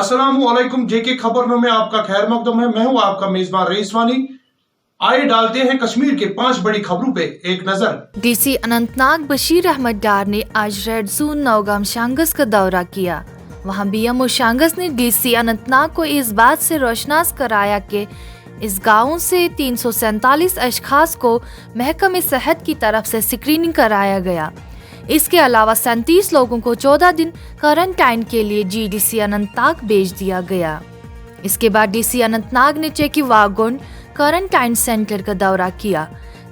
अस्सलामुअलैकुम। जेके खबरनों में आपका खैर मकदम है। मैं हूं आपका मेजबान रईसवानी। आइए डालते हैं कश्मीर के 5 बड़ी खबरों पे एक नजर। डीसी अनंतनाग बशीर अहमद डार ने आज रेड जोन नौगाम शांगस का दौरा किया। वहां बीएमओ शांगस ने डीसी अनंतनाग को इस बात से रोशनास कराया कि इस गांव से 347 अशखास को महकमे सेहत की तरफ से स्क्रीनिंग कराया गया। इसके अलावा 37 लोगों को 14 दिन क्वारंटाइन के लिए जीडीसी अनंतनाग भेज दिया गया। इसके बाद डीसी अनंतनाग ने चेकी वागोन क्वारंटाइन सेंटर का दौरा किया,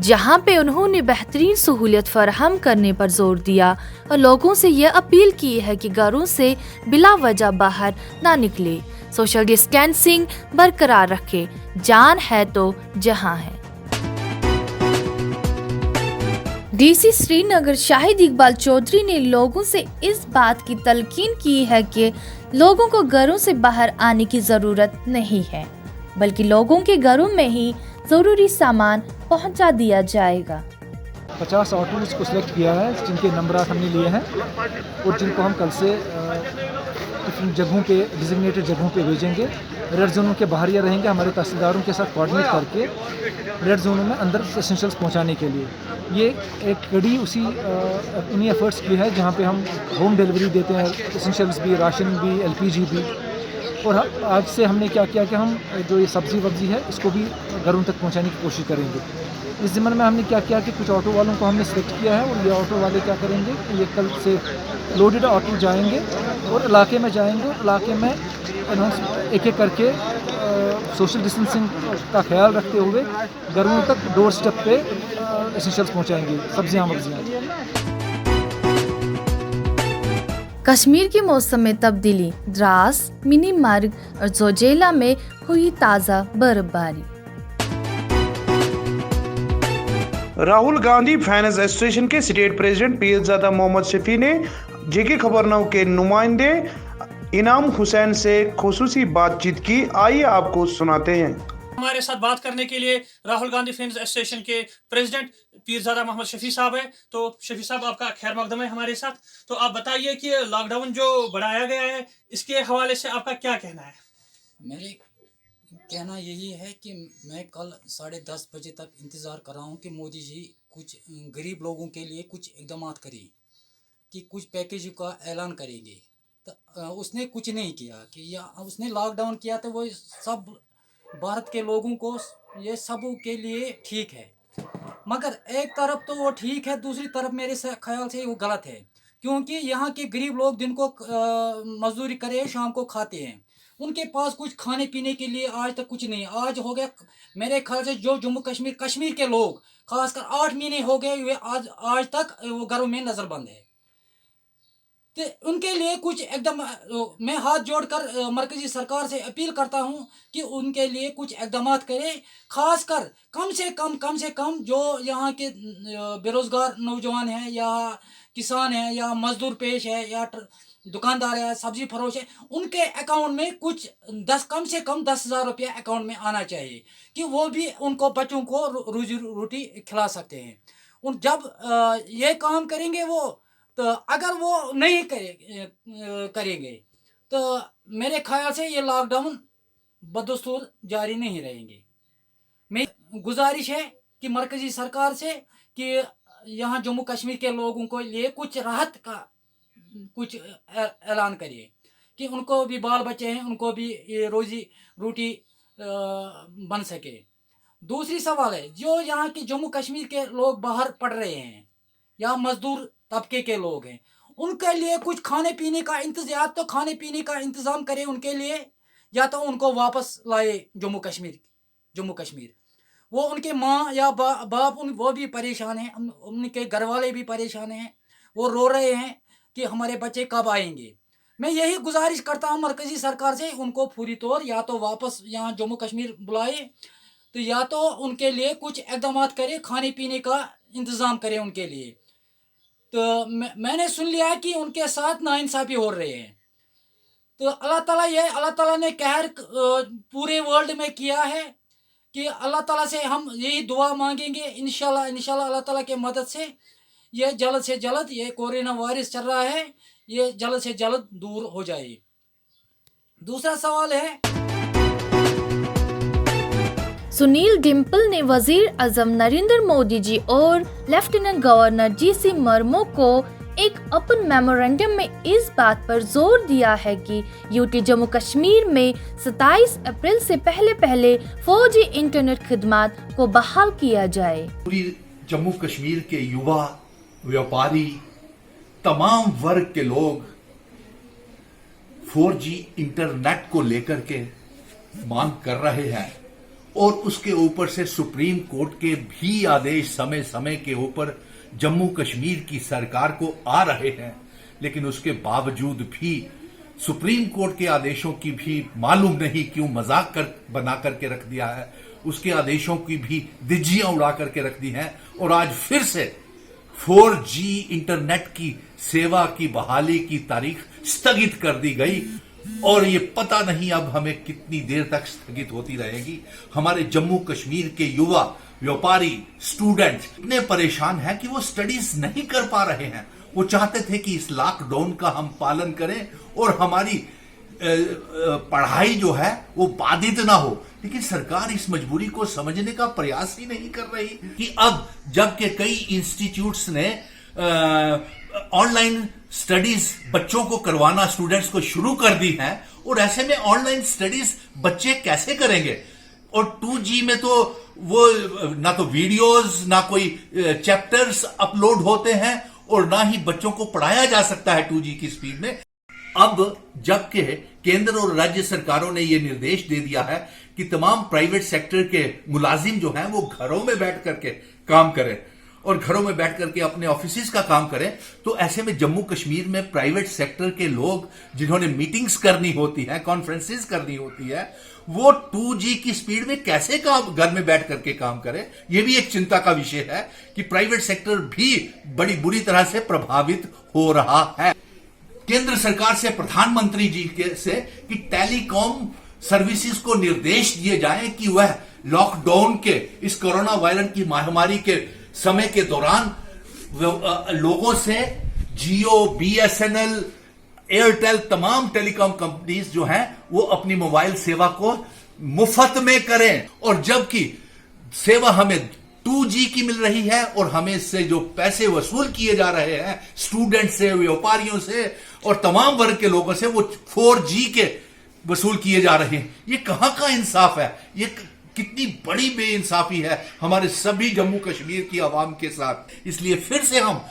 जहां पे उन्होंने बेहतरीन सहूलियत फराहम करने पर जोर दिया और लोगों से यह अपील की है कि घरों से बिला वजह बाहर ना निकले, सोशल डिस्टेंसिंग बरकरार रखे, जान है तो जहां है। डीसी श्रीनगर शाहिद इकबाल चौधरी ने लोगों से इस बात की तलकीन की है कि लोगों को घरों से बाहर आने की जरूरत नहीं है, बल्कि लोगों के घरों में ही जरूरी सामान पहुंचा दिया जाएगा। 50 ऑटोज को सिलेक्ट किया है जिनके नंबर हमने लिए हैं और जिनको हम कल से डिफरेंट जगहों पे डिजिग्नेटेड जगहों पे भेजेंगे। रेड जोनों के बाहर ये रहेंगे हमारे तहसीलदारों के साथ कोऑर्डिनेट करके रेड जोनों में अंदर एसेंशियल्स पहुंचाने के लिए। ये एक कड़ी उन्हीं एफर्ट्स की है जहां पे हम होम डिलीवरी देते हैं, एसेंशियल्स भी, राशन भी, एलपीजी भी। और आज से हमने क्या किया कि हम जो ये सब्ज़ी वब्ज़ी है इसको भी घरों तक पहुंचाने की कोशिश करेंगे। इस ज़िम्मन में हमने क्या किया कि कुछ ऑटो वालों को हमने सिलेक्ट किया है और ये ऑटो वाले क्या करेंगे कि ये कल से लोडेड ऑटो जाएंगे और इलाके में जाएंगे और इलाके में एक एक करके सोशल डिस्टेंसिंग का ख्याल रखते हुए घरों तक डोर स्टेप पे एसेंशियल्स पहुँचाएँगे, सब्जियाँ वब्जियाँ। कश्मीर के मौसम में तब्दीली, द्रास, मिनी मार्ग और जोजेला में हुई ताज़ा बर्फबारी। राहुल गांधी फैंस एसोसिएशन के स्टेट प्रेसिडेंट पीरजादा मोहम्मद शफी ने जेके खबरनों के नुमाइंदे इनाम हुसैन से खुसूसी बातचीत की। आइए आपको सुनाते हैं। हमारे साथ बात करने के लिए राहुल गांधी फैंस एसोसिएशन के प्रेसिडेंट पीरजादा मोहम्मद शफी साहब है। तो शफी साहब, आपका खैर मकदम है हमारे साथ। तो आप बताइए कि लॉकडाउन जो बढ़ाया गया है इसके हवाले से आपका क्या कहना है? मेरे कहना यही है कि मैं कल 10:30 बजे तक इंतज़ार कर रहा हूँ कि मोदी जी कुछ गरीब लोगों के लिए कुछ इकदाम करें, कि कुछ पैकेज का ऐलान करेंगे। तो उसने कुछ नहीं किया कि या उसने लॉकडाउन किया तो वो सब भारत के लोगों को ये सब के लिए ठीक है, मगर एक तरफ तो वो ठीक है, दूसरी तरफ मेरे ख्याल से वो गलत है। क्योंकि यहाँ के गरीब लोग दिन को मजदूरी करे, शाम को खाते हैं, उनके पास कुछ खाने पीने के लिए आज तक कुछ नहीं। आज हो गया मेरे ख्याल से जो जम्मू कश्मीर के लोग खासकर 8 महीने हो गए वे आज तक वो घरों में नज़रबंद है। तो उनके लिए कुछ एकदम मैं हाथ जोड़कर मरकजी सरकार से अपील करता हूं कि उनके लिए कुछ इकदाम करें। खासकर कम से कम जो यहाँ के बेरोज़गार नौजवान हैं या किसान हैं या मजदूर पेश है या दुकानदार है, सब्जी फरोश है, उनके अकाउंट में कुछ कम से कम 10,000 रुपया अकाउंट में आना चाहिए कि वो भी उनको बच्चों को रोजी रोटी खिला सकते हैं। उन जब ये काम करेंगे वो, तो अगर वो नहीं करेंगे तो मेरे ख्याल से ये लॉकडाउन बदस्तूर जारी नहीं रहेंगे। मैं गुजारिश है कि मरकजी सरकार से कि यहाँ जम्मू कश्मीर के लोगों को लिए कुछ राहत का कुछ ऐलान करिए कि उनको भी बाल बच्चे हैं, उनको भी ये रोजी रोटी बन सके। दूसरी सवाल है, जो यहाँ के जम्मू कश्मीर के लोग बाहर पढ़ रहे हैं या मजदूर तबके के लोग हैं, उनके लिए कुछ खाने पीने का इंतजाम करें उनके लिए, या तो उनको वापस लाए जम्मू कश्मीर। वो उनके माँ या बाप वो भी परेशान हैं, उनके घर वाले भी परेशान हैं, वो रो रहे हैं कि हमारे बच्चे कब आएंगे। मैं यही गुजारिश करता हूँ मरकजी सरकार से, उनको पूरी तौर या तो वापस यहाँ जम्मू कश्मीर बुलाए, तो या तो उनके लिए कुछ इकदाम करें, खाने पीने का इंतज़ाम करें उनके लिए। तो मैंने सुन लिया है कि उनके साथ नाइंसाफ़ी हो रहे हैं। तो अल्लाह ताला ने कहर पूरे वर्ल्ड में किया है कि अल्लाह ताला से हम यही दुआ मांगेंगे, इंशाल्लाह अल्लाह ताला के मदद से ये जल्द से जल्द ये कोरोना वायरस चल रहा है, ये जल्द से जल्द दूर हो जाए। दूसरा सवाल है, सुनील डिम्पल ने वजीर आजम नरेंद्र मोदी जी और लेफ्टिनेंट गवर्नर जी.सी. मर्मो को एक ओपन मेमोरेंडम में इस बात पर जोर दिया है कि यूटी जम्मू कश्मीर में 27 अप्रैल से पहले 4G इंटरनेट खिदमात को बहाल किया जाए। पूरी जम्मू कश्मीर के युवा, व्यापारी, तमाम वर्ग के लोग 4G इंटरनेट को लेकर के मांग कर रहे हैं और उसके ऊपर से सुप्रीम कोर्ट के भी आदेश समय समय के ऊपर जम्मू कश्मीर की सरकार को आ रहे हैं, लेकिन उसके बावजूद भी सुप्रीम कोर्ट के आदेशों की भी मालूम नहीं क्यों मजाक बना करके रख दिया है, उसके आदेशों की भी दिज्जियां उड़ा करके रख दी हैं और आज फिर से 4G इंटरनेट की सेवा की बहाली की तारीख स्थगित कर दी गई और ये पता नहीं अब हमें कितनी देर तक स्थगित होती रहेगी। हमारे जम्मू कश्मीर के युवा, व्यापारी, स्टूडेंट इतने परेशान हैं कि वो स्टडीज नहीं कर पा रहे हैं। वो चाहते थे कि इस लॉकडाउन का हम पालन करें और हमारी पढ़ाई जो है वो बाधित ना हो, लेकिन सरकार इस मजबूरी को समझने का प्रयास ही नहीं कर रही कि अब जबकि कई इंस्टीट्यूट्स ने ऑनलाइन स्टडीज बच्चों को करवाना, स्टूडेंट्स को शुरू कर दी है और ऐसे में ऑनलाइन स्टडीज बच्चे कैसे करेंगे। और 2G में तो वो ना तो वीडियोस ना कोई चैप्टर्स अपलोड होते हैं और ना ही बच्चों को पढ़ाया जा सकता है 2G की स्पीड में। अब जबकि केंद्र और राज्य सरकारों ने यह निर्देश दे दिया है कि तमाम प्राइवेट सेक्टर के मुलाजिम जो हैं वो घरों में बैठ करके काम करें और घरों में बैठ करके अपने ऑफिस का काम करें, तो ऐसे में जम्मू कश्मीर में प्राइवेट सेक्टर के लोग जिन्होंने मीटिंग्स करनी होती है, कॉन्फ्रेंसेस करनी होती है, वो 2G की स्पीड में कैसे काम घर में बैठ करके काम करें। यह भी एक चिंता का विषय है कि प्राइवेट सेक्टर भी बड़ी बुरी तरह से प्रभावित हो रहा है। केंद्र सरकार से, प्रधानमंत्री जी से कि टेलीकॉम सर्विसेज को निर्देश दिए जाएं कि वह लॉकडाउन के, इस कोरोना वायरस की महामारी के समय के दौरान लोगों से जियो, BSNL, एयरटेल, तमाम टेलीकॉम कंपनीज जो हैं वो अपनी मोबाइल सेवा को मुफ्त में करें। और जबकि सेवा हमें 2G की मिल रही है और हमें इससे जो पैसे वसूल किए जा रहे हैं स्टूडेंट से, व्यापारियों से और तमाम वर्ग के लोगों से, वो 4G के वसूल किए जा रहे हैं। ये कहां का इंसाफ है? ये कितनी बड़ी बेइंसाफी है हमारे सभी जम्मू कश्मीर की आवाम के साथ। इसलिए फिर से हम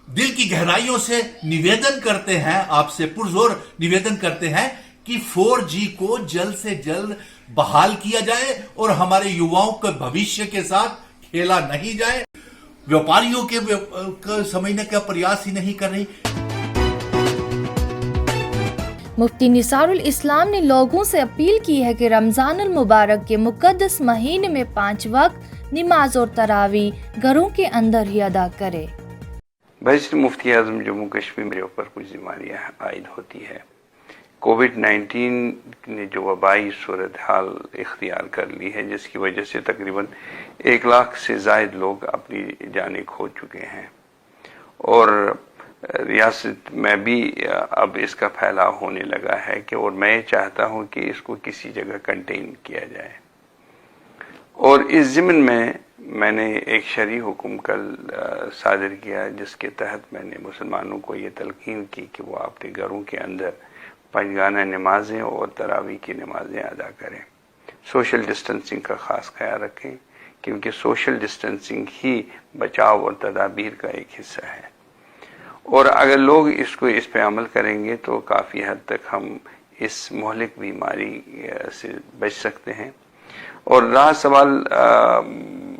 दिल की गहराइयों से निवेदन करते हैं, आपसे पुरजोर निवेदन करते हैं कि 4G को जल्द से जल्द बहाल किया जाए और हमारे युवाओं के भविष्य के साथ खेला नहीं जाए। व्यापारियों के समझने का प्रयास ही नहीं कर रही। मुफ्ती निसारुल इस्लाम ने लोगों से अपील की है कि रमजान अल मुबारक के मुकद्दस महीने में 5 वक्त नमाज और तरावी घरों के अंदर ही अदा करे। वैसे मुफ्ती आज़म जम्मू कश्मीर मेरे ऊपर कुछ जिम्मेदारियाँ आयद होती है। कोविड-19 ने जो वबाई सूरत हाल इख्तियार कर ली है, जिसकी वजह से तकरीबन 1 लाख से ज़ायद लोग अपनी जानें खो चुके हैं और रियासत में भी अब इसका फैलाव होने लगा है कि, और मैं चाहता हूं कि इसको किसी जगह कंटेन किया जाए। और इस ज़िम्न में मैंने एक शरई हुक्म कल सादिर किया, जिसके तहत मैंने मुसलमानों को ये तलकीन की कि वो अपने घरों के अंदर पंजगाना नमाजें और तरावी की नमाजें अदा करें। सोशल डिस्टेंसिंग का ख़ास ख्याल रखें, क्योंकि सोशल डिस्टेंसिंग ही बचाव और तदाबीर का एक हिस्सा है। और अगर लोग इस पे अमल करेंगे तो काफ़ी हद तक हम इस मोहलिक बीमारी से बच सकते हैं। और रहा सवाल,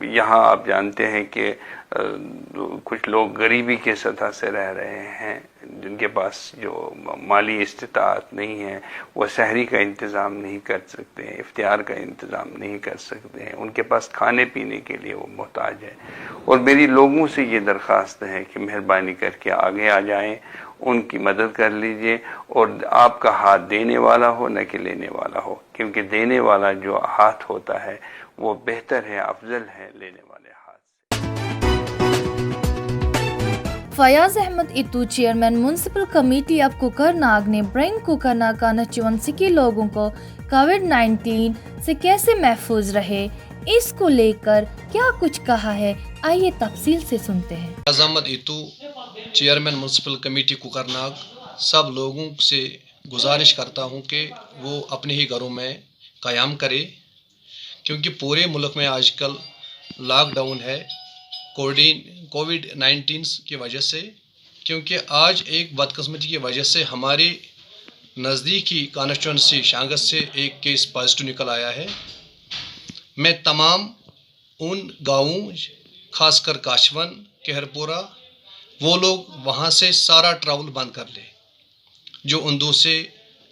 यहाँ आप जानते हैं कि कुछ लोग गरीबी के सतह से रह रहे हैं, जिनके पास जो माली इस्तिताअत नहीं है, वो सहरी का इंतज़ाम नहीं कर सकते हैं, इफ्तियार का इंतज़ाम नहीं कर सकते हैं, उनके पास खाने पीने के लिए वो मोहताज है। और मेरी लोगों से ये दरख्वास्त है कि मेहरबानी करके आगे आ जाएं, उनकी मदद कर लीजिए और आपका हाथ देने वाला हो न कि लेने वाला हो, क्योंकि देने वाला जो हाथ होता है वो बेहतर है, अफजल है लेने वाले हाथ से। Fayaz Ahmad Itoo chairman municipal committee of Kokernag ने ब्रिंग कुकरनाग कॉन्स्टिट्यूएंसी के लोगों को कोविड-19 से कैसे महफूज रहे, इसको लेकर क्या कुछ कहा है, आइए तफसील से सुनते हैं। Fayaz Ahmad Itoo chairman municipal committee Kokernag सब लोगों से गुजारिश करता हूं कि वो अपने ही घरों में क़याम करे, क्योंकि पूरे मुल्क में आजकल लॉकडाउन है कोविड-19 की वजह से। क्योंकि आज एक बदकिस्मती की वजह से हमारे नज़दीकी कॉन्स्टिट्यूएंसी शांगस से एक केस पॉजिटिव निकल आया है। मैं तमाम उन गाँवों खासकर काशवन, कहरपुरा, वो लोग वहाँ से सारा ट्रैवल बंद कर ले, जो उन्दू से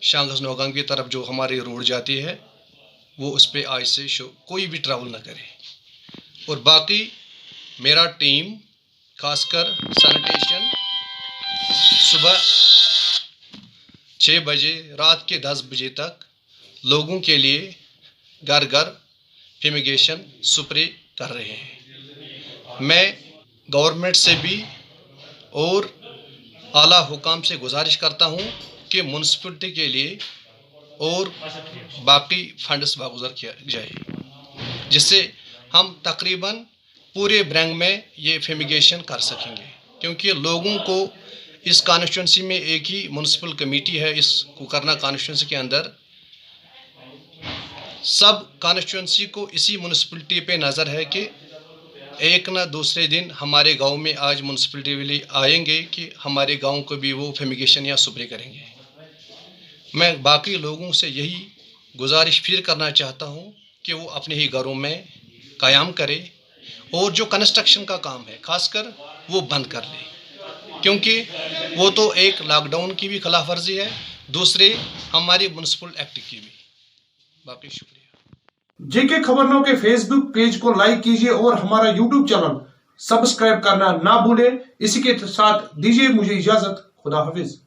शांगस नौगाम की तरफ जो हमारी रोड जाती है, वो उस पर आज से कोई भी ट्रैवल ना करे। और बाकी मेरा टीम खासकर सैनिटेशन सुबह 6 बजे रात के 10 बजे तक लोगों के लिए घर घर फ्यूमिगेशन स्प्रे कर रहे हैं। मैं गवर्नमेंट से भी और आला हुकाम से गुजारिश करता हूं कि म्यूनसिपलिटी के लिए और बाकी फंड्स वागुजार किया जाए, जिससे हम तकरीबन पूरे ब्रैंग में ये फ्यूमिगेशन कर सकेंगे। क्योंकि लोगों को इस कॉन्स्टिट्यूएंसी में एक ही म्यूनसिपल कमेटी है, इस कुकरनाग कॉन्स्टिट्यूएंसी के अंदर सब कॉन्स्टिट्यूएंसी को इसी म्यूनसिपलिटी पे नज़र है कि एक ना दूसरे दिन हमारे गांव में आज म्यूनसिपलिटी वाले आएंगे कि हमारे गांव को भी वो फ्यूमिगेशन या स्प्रे करेंगे। मैं बाकी लोगों से यही गुजारिश फिर करना चाहता हूं कि वो अपने ही घरों में क़याम करें और जो कंस्ट्रक्शन का काम है खासकर वो बंद कर ले, क्योंकि वो तो एक लॉकडाउन की भी खिलाफ वर्जी है, दूसरे हमारी म्यूनसिपल एक्ट की भी। बाकी शुक्रिया। जेके खबर नाउ के फेसबुक पेज को लाइक कीजिए और हमारा यूट्यूब चैनल सब्सक्राइब करना ना भूलें। इसी के साथ दीजिए मुझे इजाजत। खुदा हाफिज।